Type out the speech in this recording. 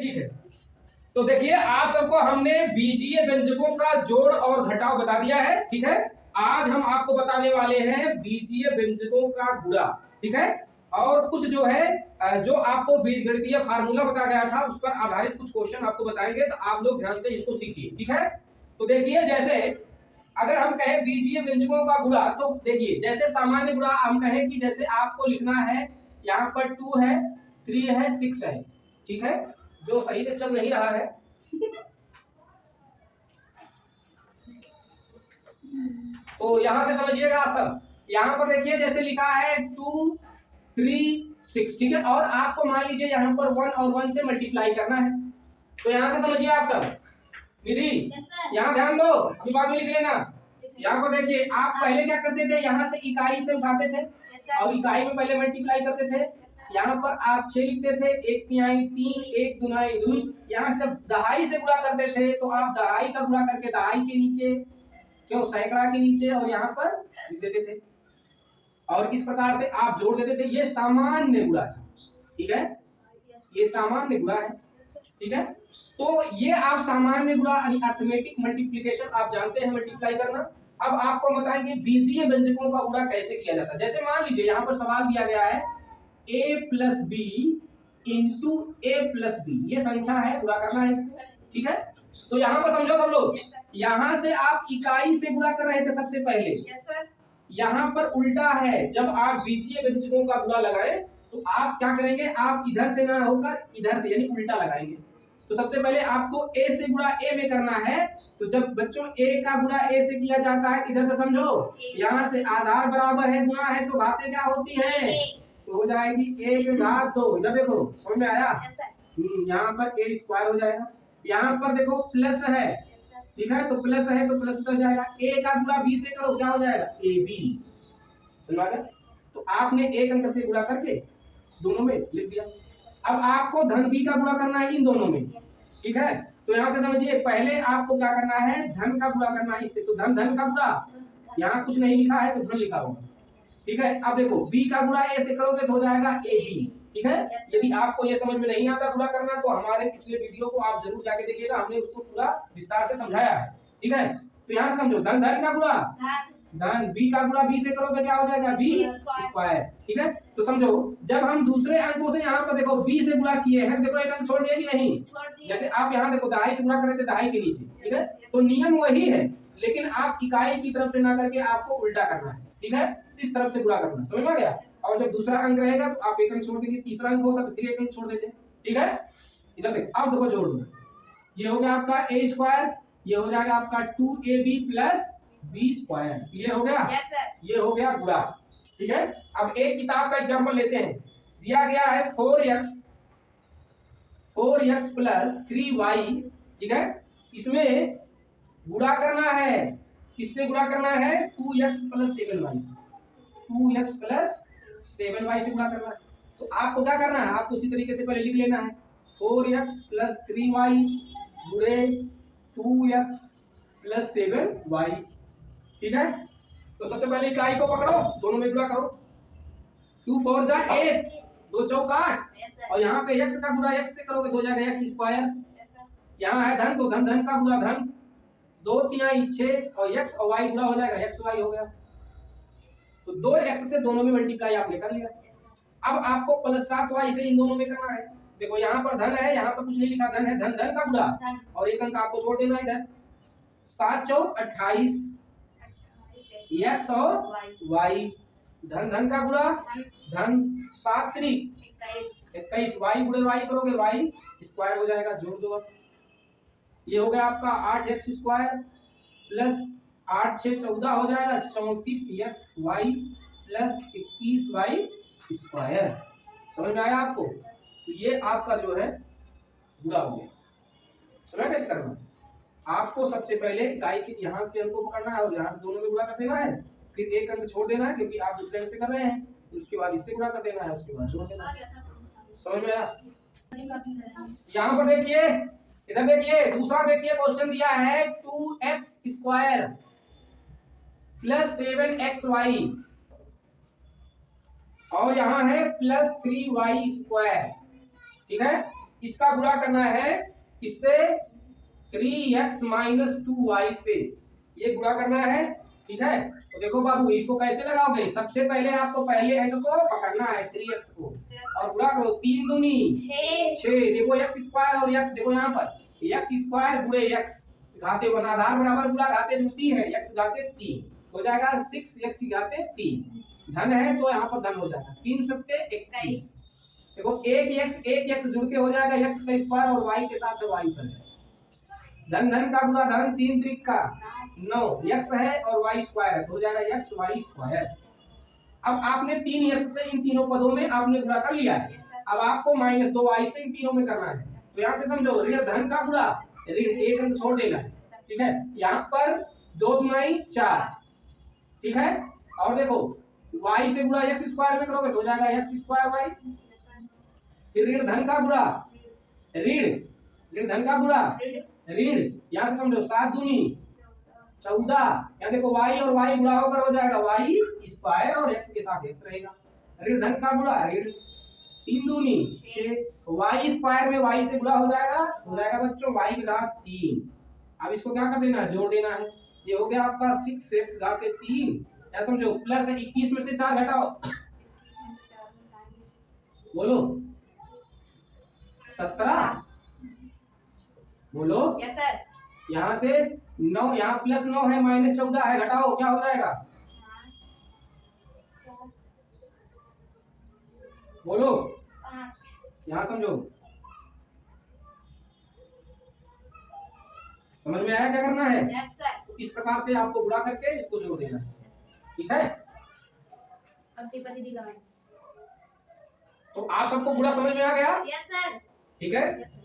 ठीक है, तो देखिए आप सबको हमने बीजीय व्यंजकों का जोड़ और घटाव बता दिया है। ठीक है, आज हम आपको बताने वाले हैं बीजीय व्यंजकों का गुणा। ठीक है, और कुछ जो है जो आपको बीजगणितीय फार्मूला बताया गया था उस पर आधारित कुछ क्वेश्चन आपको बताएंगे, तो आप लोग ध्यान से इसको सीखिए। ठीक है, तो देखिए जैसे अगर हम कहें बीजीय व्यंजकों का गुणा, तो देखिए जैसे सामान्य गुणा हम कहें कि जैसे आपको लिखना है यहाँ पर 2 है, 3 है, 6 है। ठीक है, जो सही से चल नहीं रहा है तो यहां से समझिएगा आप सब। यहाँ पर देखिए जैसे लिखा है 2 3 6। ठीक है, और आपको मान लीजिए यहाँ पर 1 और 1 से मल्टीप्लाई करना है, तो यहाँ से समझिए आप सब। निधि यहाँ ध्यान दो, अभी बाद में लिख लेना। यहाँ पर देखिए आप पहले क्या करते थे, यहाँ से इकाई से उठाते थे और इकाई में पहले मल्टीप्लाई करते थे। यहाँ पर आप 6 लिखते थे, 1 तिहाई 3, 1 दुनाई 2। यहाँ से जब दहाई से गुणा करते थे तो आप दहाई का गुणा करके दहाई के नीचे, क्यों सैकड़ा के नीचे और यहाँ पर लिख देते थे, और इस प्रकार से आप जोड़ देते थे। ये सामान्य गुणा था। ठीक है, ये सामान्य गुणा है। ठीक है, तो ये आप सामान्य गुणा अरिथमेटिक मल्टीप्लिकेशन आप जानते हैं, मल्टीप्लाई करना। अब आपको बताएंगे बीजीय व्यंजकों का गुणा कैसे किया जाता है। जैसे मान लीजिए यहाँ पर सवाल दिया गया है a plus B into A plus B, ये संख्या है, गुणा करना है इसको। ठीक है, तो यहाँ पर समझो सब लोग, यहाँ से आप इकाई से गुणा कर रहे थे सबसे पहले। यहाँ पर उल्टा है, जब आप बीजीय व्यंजकों का गुणा लगाएं तो आप क्या करेंगे, आप इधर से ना होकर इधर से यानी उल्टा लगाएंगे। तो सबसे पहले आपको a से गुणा a में करना है। तो जब बच्चों a का गुणा a से किया जाता है, इधर से समझो, यहाँ से आधार बराबर है, गुणा है, तो घातें क्या होती है, तो हो जाएगी 1 घात 2। इधर देखो समझ में आया, यहाँ पर a स्क्वायर हो जाएगा। यहाँ पर देखो प्लस है, ठीक है, तो प्लस है तो प्लस उधर जाएगा। a का गुणा b से करो, क्या हो जाएगा, ab। समझ गए, तो आपने एक अंक से गुणा करके दोनों में लिख दिया। अब आपको धन b का गुणा करना है इन दोनों में। ठीक है, तो यहाँ से समझिए पहले आपको क्या करना है, धन का गुणा करना है इससे, तो धन धन का गुणा, यहाँ कुछ नहीं लिखा है तो धन लिखा होगा। ठीक है, अब देखो b का गुणा a से करोगे तो हो जाएगा ab। ठीक है, यदि आपको ये समझ में नहीं आता गुणा करना तो हमारे पिछले वीडियो को आप जरूर जाके देखिएगा, हमने उसको पूरा विस्तार से समझाया है। ठीक है, तो यहाँ से समझो धन धन का गुणा धन, b का गुणा b से करोगे क्या हो जाएगा, b स्क्वायर। ठीक है, तो समझो जब हम दूसरे अंकों से यहाँ पर देखो b से गुणा किए हैं, देखो एक अंक छोड़ दिया कि नहीं। जैसे आप यहाँ देखो दहाई से गुणा कर रहे थे दहाई के नीचे। ठीक है, तो नियम वही है, लेकिन आप इकाई की तरफ से ना करके आपको उल्टा करना है। ठीक है, इस तरफ से गुणा करना, समझ में गया। और जब दूसरा अंक रहेगा तो आप एक अंक छोड़ देंगे, तीसरा अंक होगा तो फिर एक अंक छोड़ देंगे। ठीक है, इधर देखो अब देखो जोड़ दो, ये हो गया आपका a स्क्वायर, ये हो जाएगा आपका 2ab plus b square. Clear हो गया, ये हो गया गुणा। ठीक है, अब एक किताब का एग्जांपल लेते हैं। दिया गया है 4x प्लस 3y। ठीक है, इसमें गुणा करना है, किससे गुणा करना है, 2x plus 7y, 2x plus 7y से गुणा करना है। तो आपको क्या करना है, आपको उसी तरीके से पहले लिख लेना है 4x प्लस 3y गुणे 2x प्लस 7y। ठीक है, तो सबसे पहले इकाई को पकड़ो, दोनों में गुणा करो, 2 4 जा 8, 2 चौक 8, और यहाँ पे x का गुणा x से करोगे तो हो जाएगा x स्क्वायर। यहाँ है धन तो धन धन का गुणा धन, 2 तिहाई 6 और x और y गुणा हो जाएगा x y हो गया। तो 2x से दोनों में मल्टीप्लाई आपने कर लिया। अब आपको प्लस 7y से इन दोनों में करना है। देखो यहाँ पर धन है, यहाँ पर कुछ नहीं लिखा, धन है, धन धन का गुणा और एक अंक आपको छोड़ देना इधर। 7 चौक 28, x और y, धन धन का गुणा धन, 7 त्रिक 21, y गुणे y करोगे y स्क्वायर हो जाएगा, जोड़ दो। ये हो गया आपका 8x स्क्वायर प्लस 8 6 14 हो जाएगा 34xy प्लस 21y स्क्वायर। समझ में आया आपको, तो ये आपका जो है गुणा हो गया। समझ कैसे करना है, आपको सबसे पहले इकाई के यहाँ के अंक को पकड़ना है और यहाँ से दोनों में गुणा कर देना है, फिर एक अंक छोड़ देना है क्योंकि आप दूसरे अंक से कर रहे हैं, उसके बाद इससे गुणा कर देना है, उसके बाद जोड़ देना है। समझ में आया। यहाँ पर देखिए, इधर देखिए दूसरा देखिए क्वेश्चन दिया है 2x स्क्वायर प्लस 7xy और यहाँ है प्लस 3y स्क्वायर। ठीक है, इसका गुणा करना है इससे 3x माइनस 2y से, ये गुणा करना है। ठीक है, तो देखो बाबू इसको कैसे लगाओगे, सबसे पहले आपको पहले अंक को पकड़ना है 3x को और गुणा करो, 3 दूनी 6, देखो x स्क्वायर और x देखो यहाँ पर x स्क्वायर गुणे x, घाते आधार बराबर गुणा घाते जुड़ती है, x घाते 3 हो जाएगा 6x घाते 3, धन है तो यहाँ पर धन हो जाएगा 3 सत्ते 21। देखो एक x जुड़ के हो जाएगा x का स्क्वायर और y के साथ y पर है, धन धन का गुणा धन 3 त्रिक का 9, x है और y स्क्वायर है तो हो जाएगा x y स्क्वायर। अब आपने 3x से इन तीनों पदों में आपने गुणा कर लिया है, अब आपको माइनस 2y से इन तीनों में करना है। तो यहाँ से समझो ऋण धन का गुणा ऋण, एक अंक छोड़ देना है। ठीक है, यहाँ पर 2 दूनाई 4, ठीक है, और देखो y से गुणा x स्क्वायर में करोगे तो हो जाएगा x स्क्वायर y। फिर ऋण धन का गुणा ऋण धन का गुणा ऋण, यहाँ से समझो 7 दूनी 14, यहाँ देखो y और y गुणा होकर हो जाएगा y स्क्वायर और x के साथ x रहेगा। ऋण धन का गुणा ऋण 3 दूनी 6, y स्क्वायर में y से गुणा हो जाएगा बच्चों y के साथ 3। अब इसको क्या कर देना है, जोड़ देना है, ये हो गया आपका 6x घाते 3, या समझो प्लस 21 में से 4 घटाओ, बोलो 17, बोलो यस सर, यहाँ से 9, यहाँ प्लस 9 है माइनस 14 है, घटाओ क्या हो जाएगा, बोलो 5, यहाँ समझो, समझ में आया क्या करना है। यस सर, इस प्रकार से आपको गुणा करके इसको जोड़ देना है। ठीक है, तो आप सबको गुणा समझ में आ गया। यस सर, ठीक है, यस सर।